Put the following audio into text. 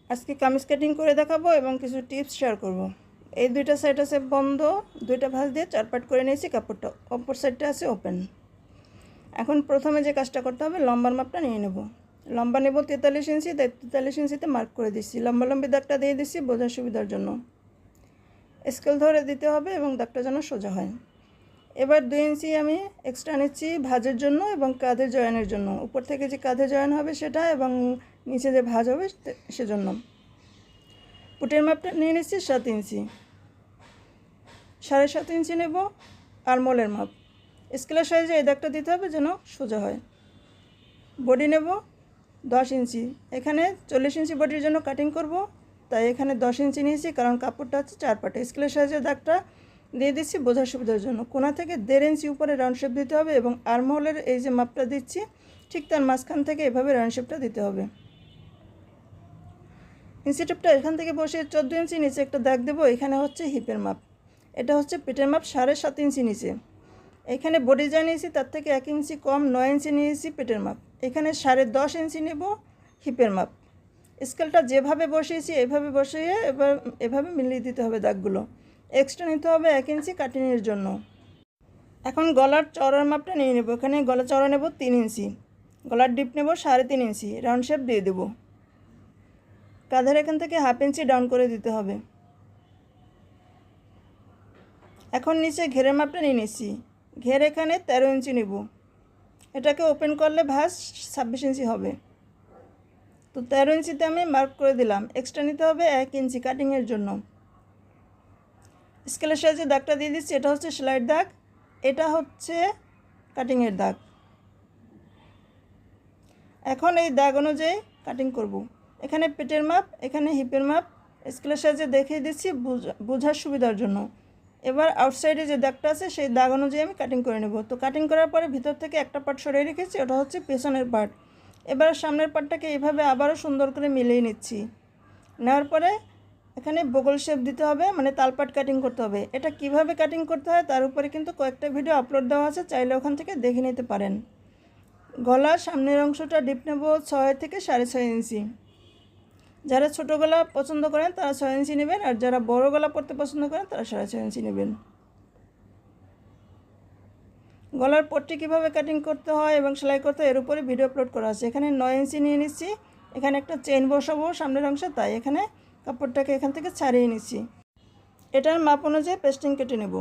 আজকে কামিজ কাটিং করে দেখাবো এবং কিছু টিপস শেয়ার করব। এই দুইটা সাইড আছে বন্ধ, দুইটা ভাঁজ দিয়ে 4 পাট করে নিয়েছি কাপড়টা, অপর সাইডটা আছে ওপেন। এখন প্রথমে যে কাজটা করতে হবে, লম্বার মাপটা নিয়ে নেব। লম্বা নেব 43 ইঞ্চি, তাই 43 ইঞ্চিতে মার্ক করে দিচ্ছি। লম্বি দাগটা দিয়ে দিচ্ছি বোঝার সুবিধার জন্য। স্কেল ধরে দিতে হবে এবং দাগটা যেন সোজা হয়। এবার 2 ইঞ্চি আমি এক্সট্রা নিচ্ছি ভাঁজের জন্য এবং কাঁধে জয়েনের জন্য। উপর থেকে যে কাঁধে জয়েন হবে সেটা এবং নিচে যে ভাঁজ হবে সেজন্য। পুটের মাপটা নিয়ে নিচ্ছি 7 ইঞ্চি, 7.5 ইঞ্চি নেব আরমোলের মাপ। স্কেলের সাইজে এই দাগটা দিতে হবে যেন সোজা হয়। বডি নেব 10 ইঞ্চি, এখানে 40 ইঞ্চি বডির জন্য কাটিং করব, তাই এখানে 10 ইঞ্চি নিয়েছি, কারণ কাপড়টা হচ্ছে 4 পাটে। স্কেলের সাইজে দাগটা দিয়ে দিচ্ছি বোঝার সুবিধার জন্য। কোনা থেকে 1.5 ইঞ্চি উপরে রাউন্ড শেপ দিতে হবে এবং আর্মহোলের এই যে মাপটা দিচ্ছি ঠিক তার মাঝখান থেকে এভাবে রাউন্ড শেপটা দিতে হবে। ইঞ্চি টেপটা এখান থেকে বসিয়ে 14 ইঞ্চি নিচে একটা দাগ দেবো। এখানে হচ্ছে হিপের মাপ, এটা হচ্ছে পেটের মাপ 7.5 ইঞ্চি নিচে। এখানে বডি যা নিয়েছি তার থেকে 1 ইঞ্চি কম 9 ইঞ্চি নিয়েছি পেটের মাপ। এখানে 10.5 ইঞ্চি নেব হিপের মাপ। স্কেলটা যেভাবে বসিয়েছি এভাবে বসিয়ে এভাবে মিলিয়ে দিতে হবে দাগগুলো। এক্সট্রা নিতে হবে 1 ইঞ্চি কাটিংয়ের জন্য। এখন গলার চওড়ার মাপটা নিয়ে নেব। এখানে গলা চওড়া নেব 3 ইঞ্চি, গলার ডিপ নেব 3.5 ইঞ্চি, রাউন্ড শেপ দিয়ে দেব। কাঁধের এখান থেকে 1/2 ইঞ্চি ডাউন করে দিতে হবে। এখন নিচে ঘেরের মাপটা নিয়ে নিচ্ছি। ঘের এখানে 13 ইঞ্চি নেব, এটাকে ওপেন করলে ভাঁজ 26 ইঞ্চি হবে। তো 13 ইঞ্চিতে আমি মার্ক করে দিলাম। এক্সট্রা নিতে হবে 1 ইঞ্চি কাটিংয়ের জন্য। স্কেলের সাহায্যে দাগটা দিয়ে দিচ্ছি, এটা হচ্ছে সেলাইয়ের দাগ, এটা হচ্ছে কাটিংয়ের দাগ। এখন এই দাগ অনুযায়ী কাটিং করব। এখানে পেটের মাপ, এখানে হিপের মাপ স্কেলের সাহায্যে দেখিয়ে দিচ্ছি বোঝার সুবিধার জন্য। এবার আউটসাইডে যে দাগটা আছে সেই দাগ অনুযায়ী আমি কাটিং করে নেব। তো কাটিং করার পরে ভিতর থেকে একটা পার্ট সরিয়ে রেখেছি, ওটা হচ্ছে পেছনের পার্ট। এবার সামনের পার্টটাকে এইভাবে আবারও সুন্দর করে মিলিয়ে নিচ্ছি। নেওয়ার পরে এখানে বগল শেপ দিতে হবে, মানে তালপাট কাটিং করতে হবে। এটা কিভাবে কাটিং করতে হয় তার উপরে কিন্তু কয়েকটা ভিডিও আপলোড দেওয়া আছে, চাইলে ওখান থেকে দেখে নিতে পারেন। গলার সামনের অংশটা ডিপ নেব 6 থেকে 6.5 ইঞ্চি। যারা ছোটো গলা পছন্দ করেন তারা 6 ইঞ্চি নেবেন, আর যারা বড় গলা পরতে পছন্দ করেন তারা 6.5 ইঞ্চি নেবেন। গলার পট্টি কীভাবে কাটিং করতে হয় এবং সেলাই করতে হয় এর উপরে ভিডিও আপলোড করা আছে। এখানে 9 ইঞ্চি নিয়ে নিচ্ছি, এখানে একটা চেইন বসাবো সামনের অংশে, তাই এখানে কাপড়টাকে এখান থেকে ছাড়িয়ে নিচ্ছি। এটার মাপ অনুযায়ী পেস্টিং কেটে নেব।